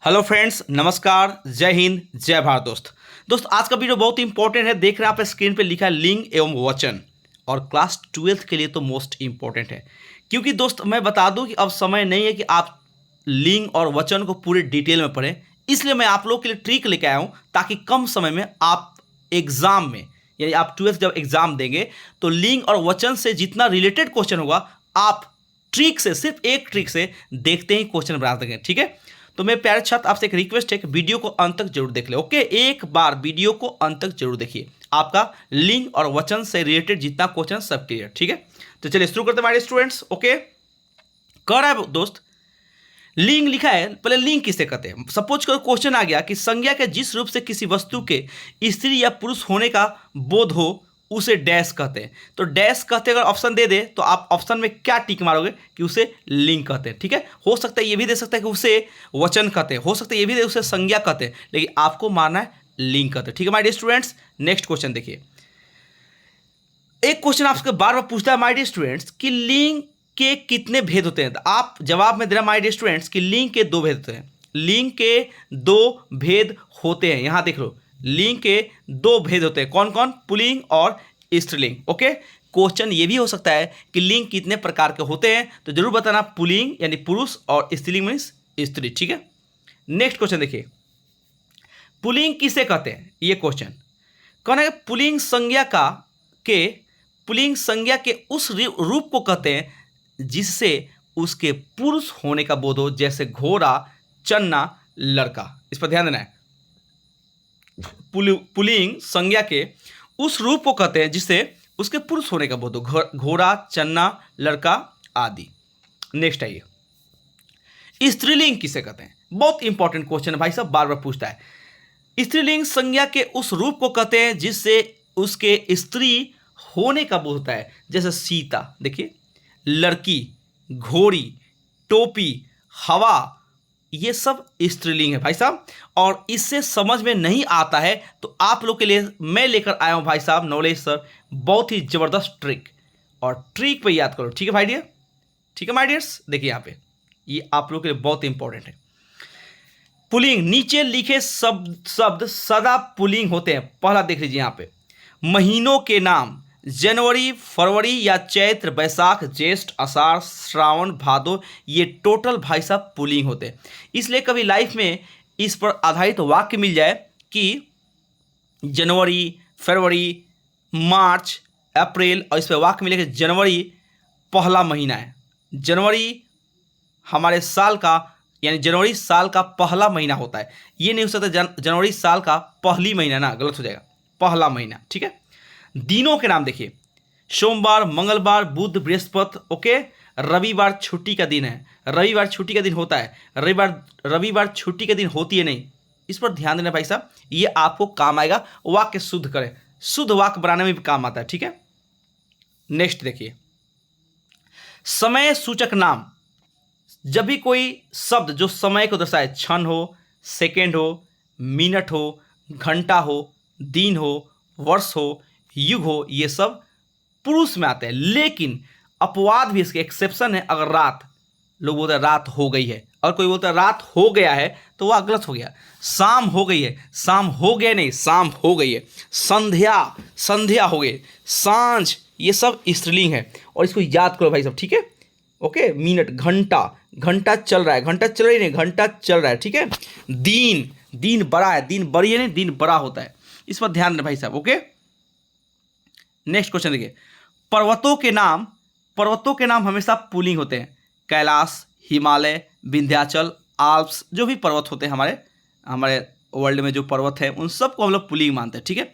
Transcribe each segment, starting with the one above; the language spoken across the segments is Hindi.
हेलो फ्रेंड्स, नमस्कार, जय हिंद, जय भारत। दोस्त आज का वीडियो बहुत इंपॉर्टेंट है। देख रहे हैं आप स्क्रीन पे लिखा है लिंग एवं वचन, और क्लास 12th के लिए तो मोस्ट इंपॉर्टेंट है। क्योंकि दोस्त मैं बता दूं कि अब समय नहीं है कि आप लिंग और वचन को पूरे डिटेल में पढ़ें। इसलिए मैं आप लोग के लिए ट्रिक लेके आया हूं ताकि कम समय में आप एग्जाम में, यानी आप 12th जब एग्जाम देंगे तो लिंग और वचन से जितना रिलेटेड क्वेश्चन होगा आप ट्रिक से, सिर्फ एक ट्रिक से देखते ही क्वेश्चन बना सकेंगे। ठीक है, तो मेरे प्यारे छात्र, आपसे एक रिक्वेस्ट है कि वीडियो को अंत तक जरूर देख ले। ओके, एक बार वीडियो को अंत तक जरूर देखिए, आपका लिंग और वचन से रिलेटेड जितना क्वेश्चन सब क्लियर। ठीक है, तो चलिए शुरू करते हैं हमारे स्टूडेंट्स। ओके, कह रहा है दोस्त, लिंग लिखा है। पहले लिंग किसे कहते हैं? सपोज करो क्वेश्चन आ गया कि संज्ञा के जिस रूप से किसी वस्तु के स्त्री या पुरुष होने का बोध हो उसे डैश कहते हैं। तो डैश कहते अगर ऑप्शन दे दे तो आप ऑप्शन में क्या टिक मारोगे कि उसे लिंग कहते हैं। ठीक है, हो सकता है ये भी दे सकता है कि उसे वचन कहते हैं, हो सकता है ये भी दे उसे संज्ञा कहते हैं, लेकिन आपको मानना है लिंग कहते हैं। ठीक है my dear students, next question देखिए। एक क्वेश्चन आपसे बार बार पूछता है माय डियर स्टूडेंट्स कि लिंग के कितने भेद होते हैं। तो आप जवाब में देना माय डियर स्टूडेंट्स कि लिंग के दो भेद होते हैं। लिंग के दो भेद होते हैं, यहां देख लो, लिंग के दो भेद होते हैं। कौन कौन? पुल्लिंग और स्त्रीलिंग। ओके, क्वेश्चन ये भी हो सकता है कि लिंग कितने प्रकार के होते हैं, तो जरूर बताना पुल्लिंग यानी पुरुष और स्त्रीलिंग मीन्स स्त्री। ठीक है, नेक्स्ट क्वेश्चन देखिए, पुल्लिंग किसे कहते हैं? ये क्वेश्चन कौन है? पुल्लिंग संज्ञा के उस रूप को कहते हैं जिससे उसके पुरुष होने का बोध हो, जैसे घोड़ा, चन्ना, लड़का। इस पर ध्यान देना है। पुल्लिंग संज्ञा के उस रूप को कहते हैं जिससे उसके पुरुष होने का बोध हो, घोड़ा, चन्ना, लड़का आदि। नेक्स्ट आइए, स्त्रीलिंग किसे कहते हैं? बहुत इंपॉर्टेंट क्वेश्चन है भाई साहब, बार बार पूछता है। स्त्रीलिंग संज्ञा के उस रूप को कहते हैं जिससे उसके स्त्री होने का बोध होता है, जैसे सीता, देखिए, लड़की, घोड़ी, टोपी, हवा, ये सब स्त्रीलिंग है भाई साहब। और इससे समझ में नहीं आता है तो आप लोग के लिए मैं लेकर आया हूं भाई साहब नॉलेज सर, बहुत ही जबरदस्त ट्रिक, और ट्रिक पे याद करो। ठीक है भाई डियर, ठीक है माय डियर्स, देखिए यहाँ पे ये आप लोग के लिए बहुत इंपॉर्टेंट है। पुल्लिंग, नीचे लिखे शब्द सदा पुल्लिंग होते हैं। पहला देख लीजिए यहाँ पे, महीनों के नाम जनवरी, फरवरी या चैत्र, बैसाख, ज्येष्ठ, आषाढ़, श्रावण, भादो, ये टोटल भाई साहब पुल्लिंग होते हैं। इसलिए कभी लाइफ में इस पर आधारित वाक्य मिल जाए कि जनवरी, फरवरी, मार्च, अप्रैल, और इस पर वाक्य मिले कि जनवरी पहला महीना है, जनवरी हमारे साल का, यानी जनवरी साल का पहला महीना होता है। ये नहीं हो सकता जनवरी साल का पहली महीना, ना, गलत हो जाएगा, पहला महीना। ठीक है, दिनों के नाम देखिए, सोमवार, मंगलवार, बुध, बृहस्पति। ओके, रविवार छुट्टी का दिन है, रविवार छुट्टी का दिन होता है, रविवार छुट्टी का दिन होती है नहीं। इस पर ध्यान देना भाई साहब, ये आपको काम आएगा, वाक्य शुद्ध करें, शुद्ध वाक्य बनाने में भी काम आता है। ठीक है, नेक्स्ट देखिए, समय सूचक नाम, जब भी कोई शब्द जो समय को दर्शाए, क्षण हो, सेकेंड हो, मिनट हो, घंटा हो, दिन हो, वर्ष हो, युग हो, ये सब पुरुष में आते हैं। लेकिन अपवाद भी, इसके एक्सेप्शन है। अगर रात, लोग बोलते हैं रात हो गई है, और कोई बोलता है रात हो गया है, तो वह गलत हो गया। शाम हो गई है, शाम हो गया नहीं, शाम हो गई है। संध्या हो गई, सांझ, ये सब स्त्रीलिंग है, और इसको याद करो भाई सब। ठीक है, ओके, मिनट, घंटा चल रहा है, घंटा चल रही नहीं, घंटा चल रहा है। ठीक है, दिन बड़ा है, दिन बड़ी है नहीं, दिन बड़ा होता है। इस पर ध्यान दें भाई साहब। ओके, नेक्स्ट क्वेश्चन देखिए, पर्वतों के नाम हमेशा पुल्लिंग होते हैं। कैलाश, हिमालय, विंध्याचल, आल्प्स, जो भी पर्वत होते हैं हमारे वर्ल्ड में जो पर्वत है, उन सबको हम लोग पुल्लिंग मानते हैं। ठीक है,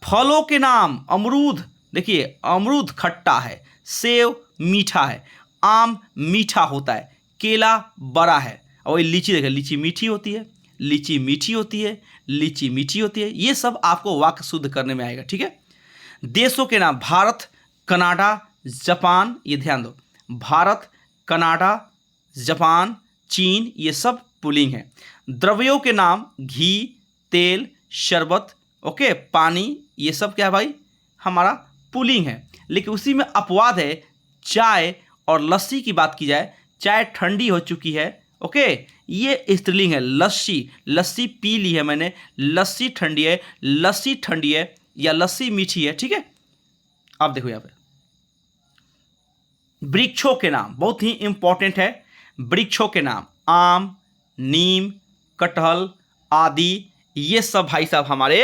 फलों के नाम, अमरूद, देखिए अमरूद खट्टा है, सेब मीठा है, आम मीठा होता है, केला बड़ा है, और लीची, देखिए लीची मीठी होती है, लीची मीठी होती है, लीची मीठी होती है। ये सब आपको वाक्य शुद्ध करने में आएगा। ठीक है, देशों के नाम, भारत, कनाडा, जापान, ये ध्यान दो, भारत, कनाडा, जापान, चीन, ये सब पुल्लिंग है। द्रव्यों के नाम, घी, तेल, शरबत, ओके, पानी, ये सब क्या है भाई, हमारा पुल्लिंग है। लेकिन उसी में अपवाद है, चाय और लस्सी की बात की जाए, चाय ठंडी हो चुकी है ओके, ये स्त्रीलिंग है। लस्सी, लस्सी पी ली है मैंने, लस्सी ठंडी है, लस्सी ठंडी है, या लस्सी मीठी है, ठीक है। अब देखो यहां पे वृक्षों के नाम बहुत ही इंपॉर्टेंट है। वृक्षों के नाम आम, नीम, कटहल आदि, ये सब भाई साहब हमारे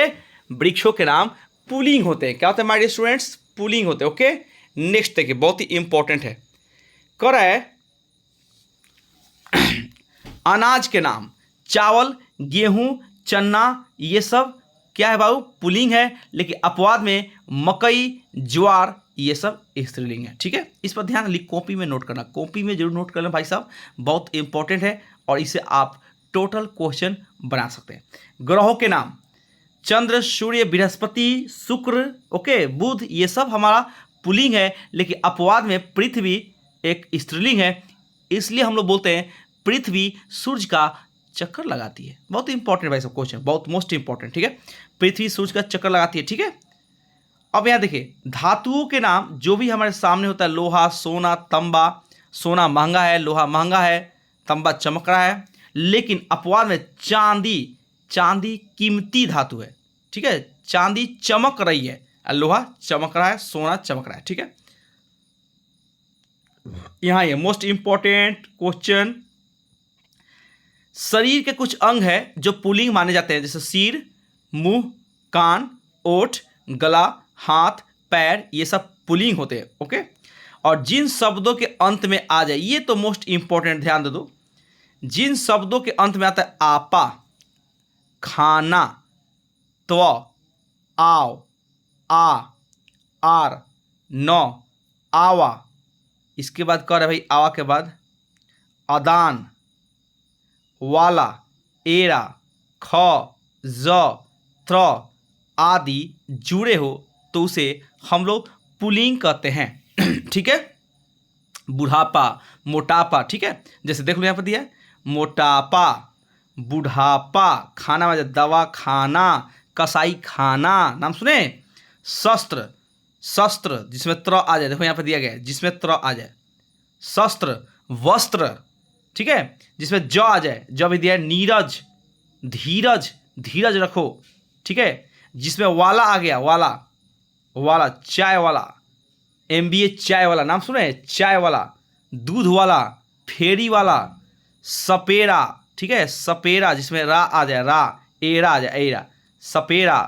वृक्षों के नाम पुलिंग होते हैं। क्या होते हैं माय डियर स्टूडेंट्स? पुलिंग होते हैं। ओके, नेक्स्ट देखिए, बहुत ही इंपॉर्टेंट है। कह रहा है अनाज के नाम चावल, गेहूं, चना, ये सब क्या है बाबू? पुलिंग है। लेकिन अपवाद में मकई, ज्वार, ये सब स्त्रीलिंग है, ठीक है। इस पर ध्यान लिख, कॉपी में नोट करना, कॉपी में जरूर नोट करना भाई साहब, बहुत इंपॉर्टेंट है और इसे आप टोटल क्वेश्चन बना सकते हैं। ग्रहों के नाम चंद्र, सूर्य, बृहस्पति, शुक्र, ओके, बुध, ये सब हमारा पुलिंग है। लेकिन अपवाद में पृथ्वी एक स्त्रीलिंग है, इसलिए हम लोग बोलते हैं पृथ्वी सूर्य का चक्कर लगाती है। बहुत इंपॉर्टेंट भाई सब क्वेश्चन, बहुत मोस्ट इंपॉर्टेंट, ठीक है। पृथ्वी सूर्य का चक्कर लगाती है, ठीक है। अब यहाँ देखिए धातुओं के नाम जो भी हमारे सामने होता है, लोहा, सोना, तांबा। सोना महंगा है, लोहा महंगा है, तांबा चमक रहा है। लेकिन अपवाद में चांदी, चांदी कीमती धातु है, ठीक है। चांदी चमक रही है, लोहा चमक रहा है, सोना चमक रहा है, ठीक है। यहाँ ये मोस्ट इंपॉर्टेंट क्वेश्चन, शरीर के कुछ अंग है जो पुलिंग माने जाते हैं, जैसे सिर, मुंह, कान, ओठ, गला, हाथ, पैर, ये सब पुलिंग होते हैं, ओके। और जिन शब्दों के अंत में आ जाए, ये तो मोस्ट इंपॉर्टेंट, ध्यान दे दो, जिन शब्दों के अंत में आता है आपा, खाना, त्व, आओ, आ, आर, नौ, आवा, इसके बाद कह रहे भाई आवा के बाद अदान, वाला, एरा, ख, ज, त्र आदि जुड़े हो तो उसे हम लोग पुलिंग कहते हैं, ठीक है। बुढ़ापा, मोटापा, ठीक है। जैसे देख लो यहाँ पर दिया है मोटापा, बुढ़ापा, खाना में दवा खाना, कसाई खाना, नाम सुने। शस्त्र, शस्त्र जिसमें त्र आ जाए, देखो यहाँ पर दिया गया है जिसमें त्र आ जाए, शस्त्र, वस्त्र, ठीक है। जिसमें ज आ जाए, ज भी दिया है नीरज, धीरज, धीरज रखो, ठीक है। जिसमें वाला आ गया, वाला, वाला चाय वाला, MBA चाय वाला, नाम सुने चाय वाला, दूध वाला, फेरी वाला, सपेरा, ठीक है। सपेरा जिसमें रा आ जाए, रा, एरा आ जाए, एरा, सपेरा,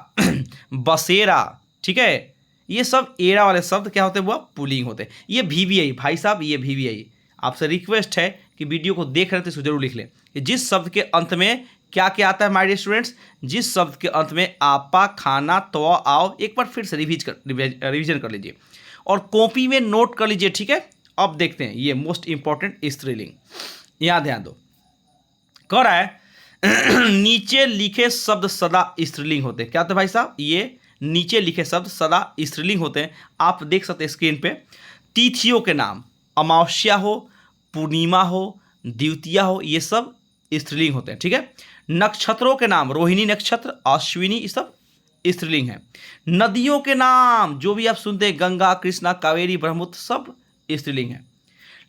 बसेरा, ठीक है। ये सब एरा वाले शब्द क्या होते हैं? वो पुलिंग होते हैं। ये VBI भाई साहब, ये VBI आपसे रिक्वेस्ट है कि वीडियो को देख रहे थे तो जरूर लिख लें कि जिस शब्द के अंत में क्या क्या आता है माय डियर स्टूडेंट्स, जिस शब्द के अंत में आपा, खाना, तो, आओ, एक बार फिर से रिवीजन कर लीजिए और कॉपी में नोट कर लीजिए, ठीक है। अब देखते हैं ये मोस्ट इंपॉर्टेंट स्त्रीलिंग, यहाँ ध्यान दो। कह रहा है नीचे लिखे शब्द सदा स्त्रीलिंग होते हैं। क्या होता है भाई साहब? ये नीचे लिखे शब्द सदा स्त्रीलिंग होते हैं। आप देख सकते हैं स्क्रीन पे। तिथियों के नाम अमावस्या हो, पूर्णिमा हो, द्वितीया हो, ये सब स्त्रीलिंग होते हैं, ठीक है। नक्षत्रों के नाम रोहिणी नक्षत्र, अश्विनी, ये सब स्त्रीलिंग है। नदियों के नाम जो भी आप सुनते हैं, गंगा, कृष्णा, कावेरी, ब्रह्मपुत्र, सब स्त्रीलिंग है।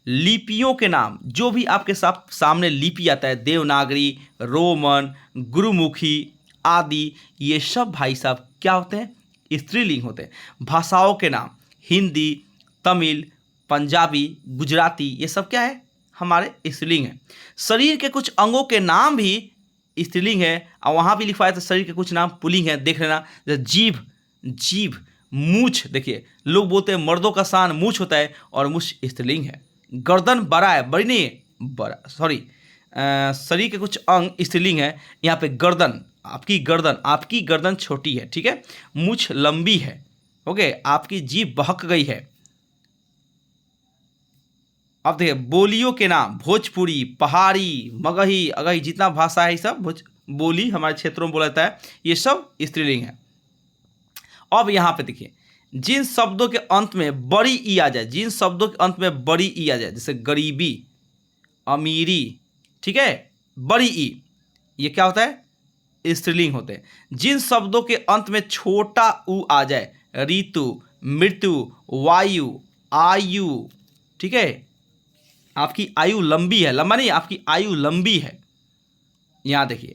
लिपियों के नाम जो भी आपके सामने लिपि आता है, देवनागरी, रोमन, गुरुमुखी आदि, ये सब भाई साहब क्या होते हैं? स्त्रीलिंग होते हैं। भाषाओं के नाम हिंदी, तमिल, पंजाबी, गुजराती, ये सब क्या है? हमारे स्त्रीलिंग है। शरीर के कुछ अंगों के नाम भी स्त्रीलिंग है और वहाँ भी लिखवाया तो शरीर के कुछ नाम पुल्लिंग है, देख लेना। जैसे जीभ, जीभ, मूछ, देखिए लोग बोलते हैं मर्दों का शान मूछ होता है और मूछ स्त्रीलिंग है। गर्दन बड़ा है, बड़ी नहीं है, बड़ा, सॉरी, शरीर के कुछ अंग स्त्रीलिंग है। यहाँ पे गर्दन, आपकी गर्दन छोटी है, ठीक है। मूछ लंबी है, ओके। आपकी जीभ बहक गई है। अब देखिए बोलियों के नाम भोजपुरी, पहाड़ी, मगही, अगही, जितना भाषा है सब बोली हमारे क्षेत्रों में बोला जाता है, ये सब स्त्रीलिंग है। अब यहाँ पे देखिए जिन शब्दों के अंत में बड़ी ई आ जाए, जिन शब्दों के अंत में बड़ी ई आ जाए, जैसे गरीबी, अमीरी, ठीक है, बड़ी ई, ये क्या होता है? स्त्रीलिंग होते हैं। जिन शब्दों के अंत में छोटा ऊ आ जाए, ऋतु, मृत्यु, वायु, आयु, ठीक है, आपकी आयु लंबी है, लंबा नहीं, आपकी आयु लंबी है। यहां देखिए,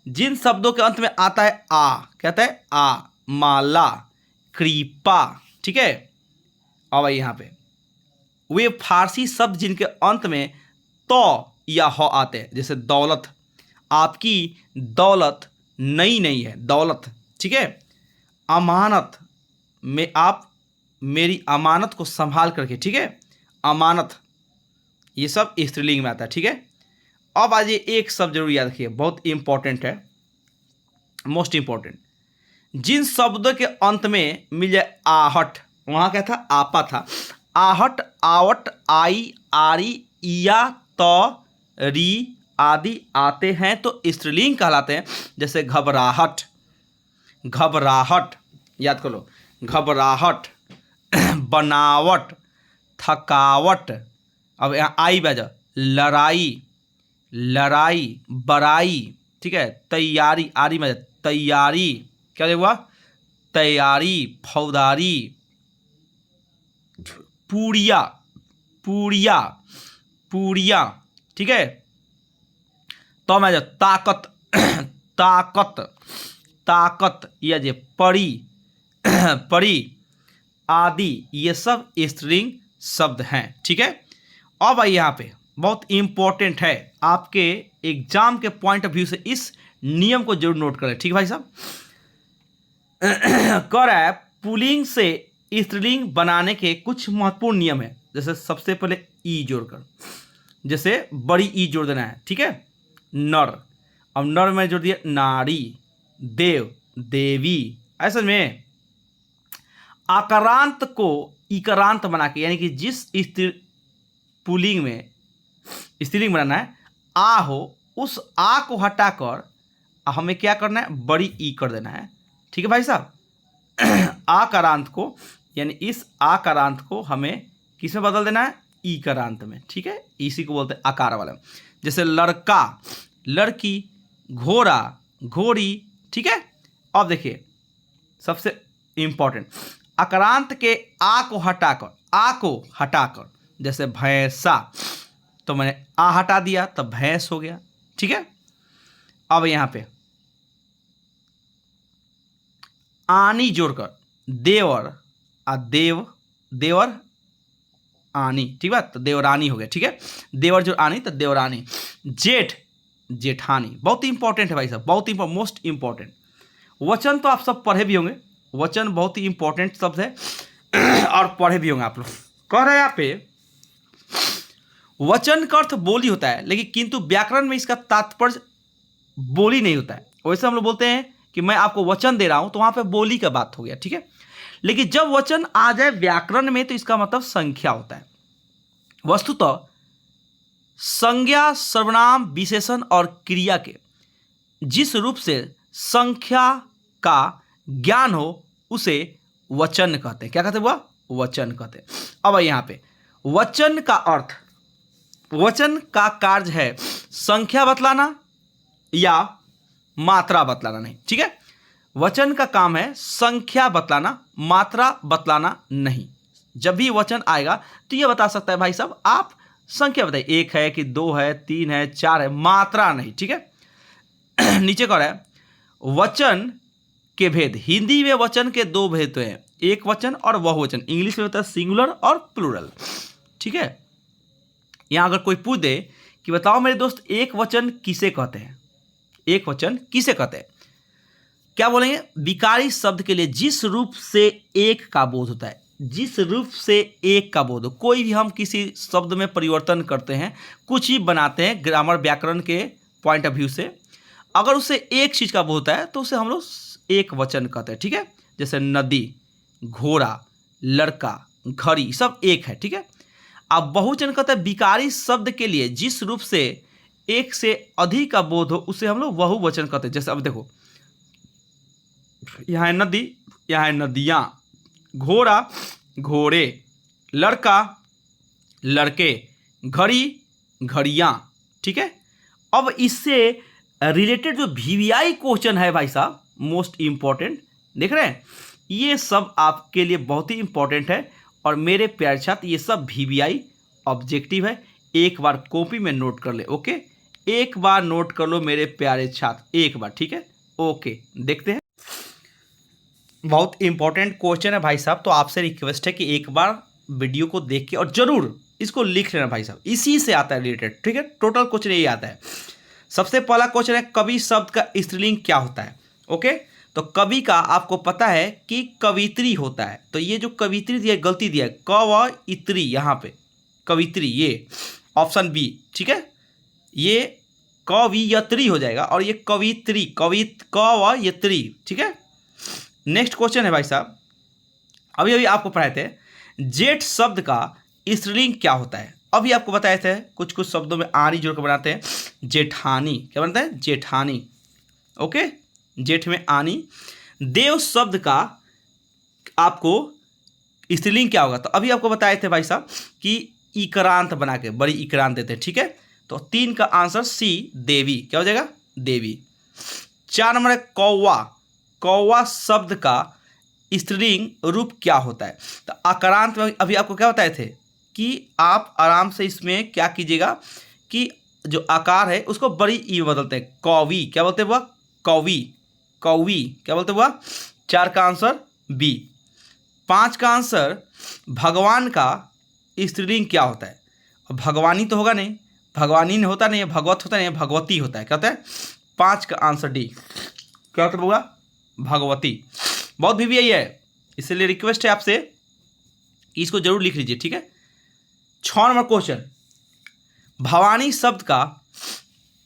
जिन शब्दों के अंत में आता है आ, कहता है आ, माला, कृपा, ठीक है। अब यहां पे वे फारसी शब्द जिनके अंत में तो या हो आते हैं, जैसे दौलत, आपकी दौलत नई नहीं है, दौलत, ठीक है। अमानत में आप मेरी अमानत को संभाल करके, ठीक है, अमानत, ये सब स्त्रीलिंग में आता है, ठीक है। अब आज ये एक शब्द जरूर याद रखिए, बहुत इंपॉर्टेंट है, मोस्ट इंपॉर्टेंट। जिन शब्दों के अंत में मिल जाए आहट, वहां क्या था, आपा था, आहट, आवट, आई, आरी, इया, तो, री आदि आते हैं तो स्त्रीलिंग कहलाते हैं। जैसे घबराहट, घबराहट याद कर लो, घबराहट, बनावट, थकावट। अब यहाँ आई बजा, लड़ाई, लड़ाई, बड़ाई, ठीक है, तैयारी, आरी में तैयारी, क्या हुआ, तैयारी, फौदारी, पूड़िया, पूड़िया, पूड़िया, ठीक है। तो मैं ताकत, ताकत, ताकत, या जे परी, परी आदि, ये सब स्त्रीलिंग शब्द हैं, ठीक है। अब आइए यहाँ पे बहुत इंपॉर्टेंट है, आपके एग्जाम के पॉइंट ऑफ व्यू से इस नियम को जरूर नोट करें, ठीक है भाई साहब। कर है पुल्लिंग से स्त्रीलिंग बनाने के कुछ महत्वपूर्ण नियम है। जैसे सबसे पहले ई जोड़कर, जैसे बड़ी ई जोड़ देना है, ठीक है, नर। अब नर में जोड़ दिया नारी, देव, देवी, ऐसे में आकारांत को इकारांत बना के, यानी कि जिस पुल्लिंग में स्त्रीलिंग बनाना है आ हो, उस आ को हटाकर हमें क्या करना है, बड़ी ई कर देना है, ठीक है भाई साहब। आकारांत को, यानी इस आकारांत को हमें किस में बदल देना है, ई करांत में, ठीक है। इसी को बोलते हैं आकार वाला। जैसे लड़का, लड़की, घोड़ा, घोड़ी, ठीक है। अब देखिए सबसे इंपॉर्टेंट, आकारांत के आ को हटाकर, आ को हटाकर, जैसे भैंसा, तो मैंने आ हटा दिया तो भैंस हो गया, ठीक है। अब यहां पे आनी जोड़कर देवर, देव, देवर, आनी, ठीक है, तो देवरानी हो गया, ठीक है। देवर जो आनी तो देवरानी। जेठ, जेठानी, बहुत इंपॉर्टेंट है भाई साहब, बहुत इंपॉर्टेंट, मोस्ट इंपॉर्टेंट। वचन तो आप सब पढ़े भी होंगे, वचन बहुत ही इंपॉर्टेंट शब्द है और पढ़े भी होंगे आप लोग। कह रहे हैं यहाँ पे वचन का अर्थ बोली होता है, लेकिन किंतु व्याकरण में इसका तात्पर्य बोली नहीं होता है। वैसे हम लोग बोलते हैं कि मैं आपको वचन दे रहा हूं, तो वहां पे बोली का बात हो गया, ठीक है। लेकिन जब वचन आ जाए व्याकरण में तो इसका मतलब संख्या होता है। वस्तुतः संज्ञा, सर्वनाम, विशेषण और क्रिया के जिस रूप से संख्या का ज्ञान हो उसे वचन कहते हैं। क्या कहते हैं, वह वचन कहते हैं। अब यहां पे वचन का अर्थ, वचन का कार्य है संख्या बतलाना या मात्रा बतलाना नहीं, ठीक है। वचन का काम है संख्या बतलाना, मात्रा बतलाना नहीं। जब भी वचन आएगा तो ये बता सकता है भाई साहब आप संख्या बताइए, 1 है कि 2 है, 3 है, 4 है, मात्रा नहीं, ठीक है। नीचे कह रहा है वचन के भेद। हिंदी में वचन के 2 भेद तो हैं, एक वचन और बहुवचन। इंग्लिश में होता है सिंगुलर और प्लूरल, ठीक है। यहां अगर कोई पूछ दे कि बताओ मेरे दोस्त एक वचन किसे कहते हैं, एक वचन किसे कहते हैं, क्या बोलेंगे, विकारी शब्द के लिए जिस रूप से एक का बोध होता है, जिस रूप से एक का बोध हो। कोई भी हम किसी शब्द में परिवर्तन करते हैं, कुछ ही बनाते हैं ग्रामर व्याकरण के पॉइंट ऑफ व्यू से, अगर उसे एक चीज का बोध होता है तो उसे हम लोग एक वचन कहते हैं, ठीक है। जैसे नदी, घोड़ा, लड़का, घड़ी, सब एक है, ठीक है। अब बहुवचन कहते हैं विकारी शब्द के लिए जिस रूप से एक से अधिक का बोध हो उसे हम लोग बहुवचन कहते हैं। जैसे अब देखो यहाँ है नदी, यहाँ है नदियाँ, घोड़ा, घोड़े, लड़का, लड़के, घड़ी, घड़ियाँ, ठीक है। अब इससे रिलेटेड जो वीवीआई क्वेश्चन है भाई साहब, मोस्ट इंपॉर्टेंट, देख रहे हैं, ये सब आपके लिए बहुत ही इंपॉर्टेंट है। और मेरे प्यारे छात्र ये सब वीवीआई ऑब्जेक्टिव है, एक बार कॉपी में नोट कर ले। ओके, एक बार नोट कर लो मेरे प्यारे छात्र, एक बार, ठीक है। ओके, देखते हैं। बहुत इंपॉर्टेंट क्वेश्चन है भाई साहब, तो आपसे रिक्वेस्ट है कि एक बार वीडियो को देख के और जरूर इसको लिख लेना भाई साहब, इसी से आता है रिलेटेड, ठीक है। टोटल क्वेश्चन यही आता है। सबसे पहला क्वेश्चन है कवि शब्द का स्त्रीलिंग क्या होता है। ओके, तो कवि का आपको पता है कि कवित्री होता है, तो ये जो कवित्री दिया गलती दिया है, कवित्री, यहाँ पे कवित्री, ये ऑप्शन बी, ठीक है। ये कवियत्री हो जाएगा और ये कवित्री, कवियत्री, ठीक है। नेक्स्ट क्वेश्चन है भाई साहब, अभी अभी आपको पढ़ाए थे जेठ शब्द का स्त्रीलिंग क्या होता है। अभी आपको बताए थे कुछ कुछ शब्दों में आनी जोड़ कर बनाते हैं। जेठानी, क्या बनता है, जेठानी। ओके, जेठ में आनी। देव शब्द का आपको स्त्रीलिंग क्या होगा, तो अभी आपको बताए थे भाई साहब कि इक्रांत बना के, बड़ी इक्रांत देते हैं, ठीक है। तो 3 का आंसर सी, देवी, क्या हो जाएगा, देवी। 4 नंबर है कौवा। कौवा शब्द का स्त्रीलिंग रूप क्या होता है, तो आक्रांत में अभी आपको क्या बताए थे कि आप आराम से इसमें क्या कीजिएगा कि जो आकार है उसको बड़ी ई बदलते हैं, कौवी, क्या बोलते हैं वह, कौवी, कौवी, क्या बोलते हैं वह। 4 का आंसर बी। 5 का आंसर भगवान का स्त्रीलिंग क्या होता है। भगवानी तो होगा नहीं, भगवानी होता नहीं है, भगवत होता नहीं है, भगवती होता है, क्या होता है। 5 का आंसर डी, क्या होता होगा, भगवती। बहुत भी यही है, इसलिए रिक्वेस्ट है आपसे कि इसको जरूर लिख लीजिए, ठीक है। 6 नंबर क्वेश्चन, भवानी शब्द का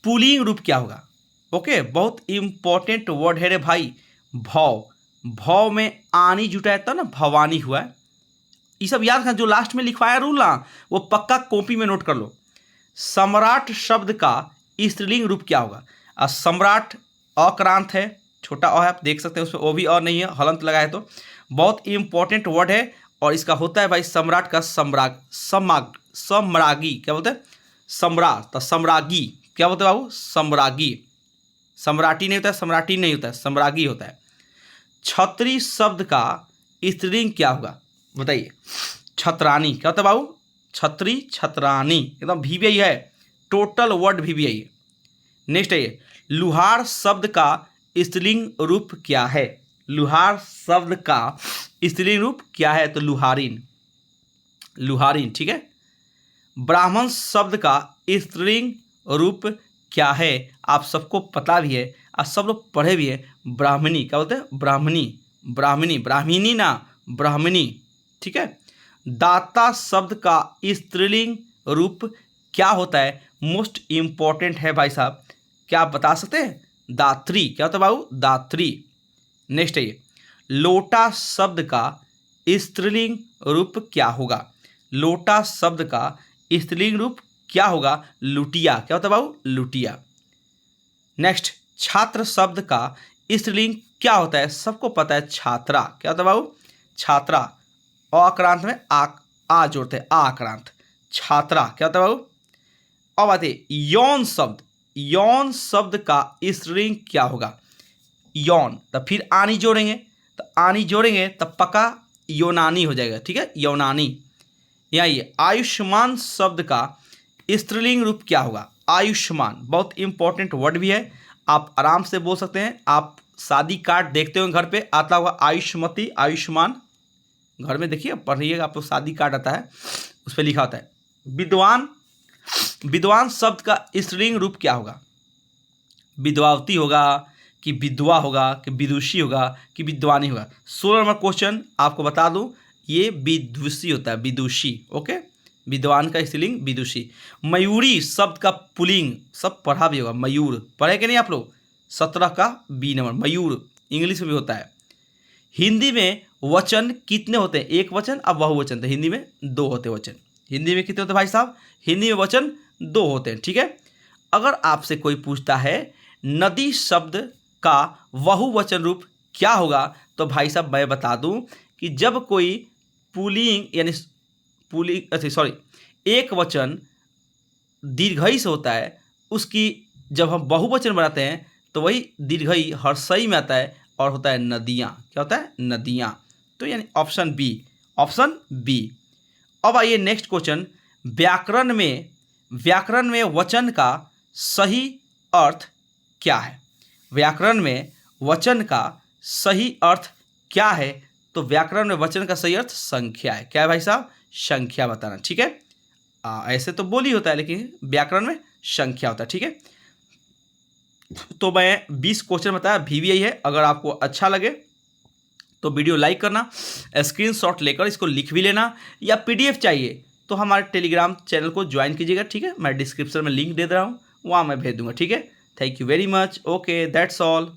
पुल्लिंग रूप क्या होगा। ओके, बहुत इंपॉर्टेंट वर्ड है रे भाई, भव। भव में आनी जुटाया था ना, भवानी हुआ है। ये सब याद रखना, जो लास्ट में लिखवाया रूल ना, वो पक्का कॉपी में नोट कर लो। सम्राट शब्द का स्त्रीलिंग रूप क्या होगा। सम्राट अक्रांत है, छोटा अ है, आप देख सकते हैं उसमें ओ भी और नहीं है, हलंत लगा है, तो बहुत इंपॉर्टेंट वर्ड है। और इसका होता है भाई सम्राट का सम्रागी, क्या बोलते हैं, सम्राट, तो सम्रागी, क्या बोलते हैं बाबू, सम्रागी। सम्राटी नहीं होता है, सम्राटी नहीं होता है, सम्रागी होता है। छत्री शब्द का स्त्रीलिंग क्या होगा, बताइए। छत्रानी, क्या होता है बाबू, छत्री, छत्रानी, एकदम VBI है, टोटल वर्ड VBI है। नेक्स्ट है ये, लुहार शब्द का स्त्रीलिंग रूप क्या है। लुहार शब्द का स्त्रीलिंग रूप क्या है, तो लुहारिन, लुहारिन, ठीक है। ब्राह्मण शब्द का स्त्रीलिंग रूप क्या है, आप सबको पता भी है, आप सब लोग पढ़े भी है, ब्राह्मणी, क्या बोलते हैं, ब्राह्मणी, ब्राह्मणी, ब्राह्मणी ना, ब्राह्मणी, ठीक है। दाता शब्द का स्त्रीलिंग रूप क्या होता है, मोस्ट इंपॉर्टेंट है भाई साहब, क्या आप बता सकते हैं, दात्री, क्या होता है बाबू, दात्री। नेक्स्ट है ये, लोटा शब्द का स्त्रीलिंग रूप क्या होगा। लोटा शब्द का स्त्रीलिंग रूप क्या होगा, लुटिया, क्या होता है बाबू, लुटिया। नेक्स्ट, छात्र शब्द का स्त्रीलिंग क्या होता है, सबको पता है, छात्रा, क्या होता है बाबू, छात्रा। अक्रांत में आ जोड़ते हैं, आक्रांत, छात्रा, क्या होता है बाबू। अब आते यौन शब्द, यौन शब्द का स्त्रीलिंग क्या होगा, यौन, तो फिर आनी जोड़ेंगे, तो आनी जोड़ेंगे तब पक्का योनानी हो जाएगा, ठीक है, योनानी। यहाँ ये आयुष्मान शब्द का स्त्रीलिंग रूप क्या होगा। आयुष्मान बहुत इंपॉर्टेंट वर्ड भी है, आप आराम से बोल सकते हैं। आप शादी कार्ड देखते हो घर पे आता होगा, आयुष्मती, आयुष्मान, घर में देखिए पढ़िएगा आप लोग, शादी कार्ड आता है उस पर लिखा होता है। विद्वान, विद्वान शब्द का स्त्रीलिंग रूप क्या होगा। विद्वावती होगा कि विधवा होगा कि विदुषी होगा कि विद्वानी होगा। 16 नंबर क्वेश्चन आपको बता दूं, ये विदुषी होता है, विदुषी। ओके, विद्वान का स्त्रीलिंग विदुषी। मयूरी शब्द का पुल्लिंग सब पढ़ा भी होगा, मयूर पढ़े कि नहीं आप लोग। 17 का बी नंबर, मयूर इंग्लिश में भी होता है। हिंदी में वचन कितने होते हैं, एक वचन अब बहुवचन, तो हिंदी में 2 होते हैं वचन। हिंदी में कितने होते हैं भाई साहब, हिंदी में वचन 2 होते हैं, ठीक है। अगर आपसे कोई पूछता है नदी शब्द का बहुवचन रूप क्या होगा, तो भाई साहब मैं बता दूं कि जब कोई पुल्लिंग यानी एक वचन दीर्घई से होता है, उसकी जब हम बहुवचन बनाते हैं तो वही दीर्घई हर्षई में आता है और होता है नदियाँ, क्या होता है, नदियाँ। तो यानी ऑप्शन बी, ऑप्शन बी। अब आइए नेक्स्ट क्वेश्चन, व्याकरण में व्याकरण में वचन का सही अर्थ क्या है? व्याकरण में वचन का सही अर्थ क्या है? तो व्याकरण में वचन का सही अर्थ संख्या है। क्या है भाई साहब? संख्या बताना। ठीक है, ऐसे तो बोली होता है लेकिन व्याकरण में संख्या होता है। ठीक है, तो मैं 20 क्वेश्चन बताया, VVI है। अगर आपको अच्छा लगे तो वीडियो लाइक करना, स्क्रीनशॉट लेकर इसको लिख भी लेना, या PDF चाहिए तो हमारे टेलीग्राम चैनल को ज्वाइन कीजिएगा। ठीक है, मैं डिस्क्रिप्शन में लिंक दे रहा हूँ, वहाँ मैं भेज दूंगा। ठीक है, thank you very much. Okay, that's all.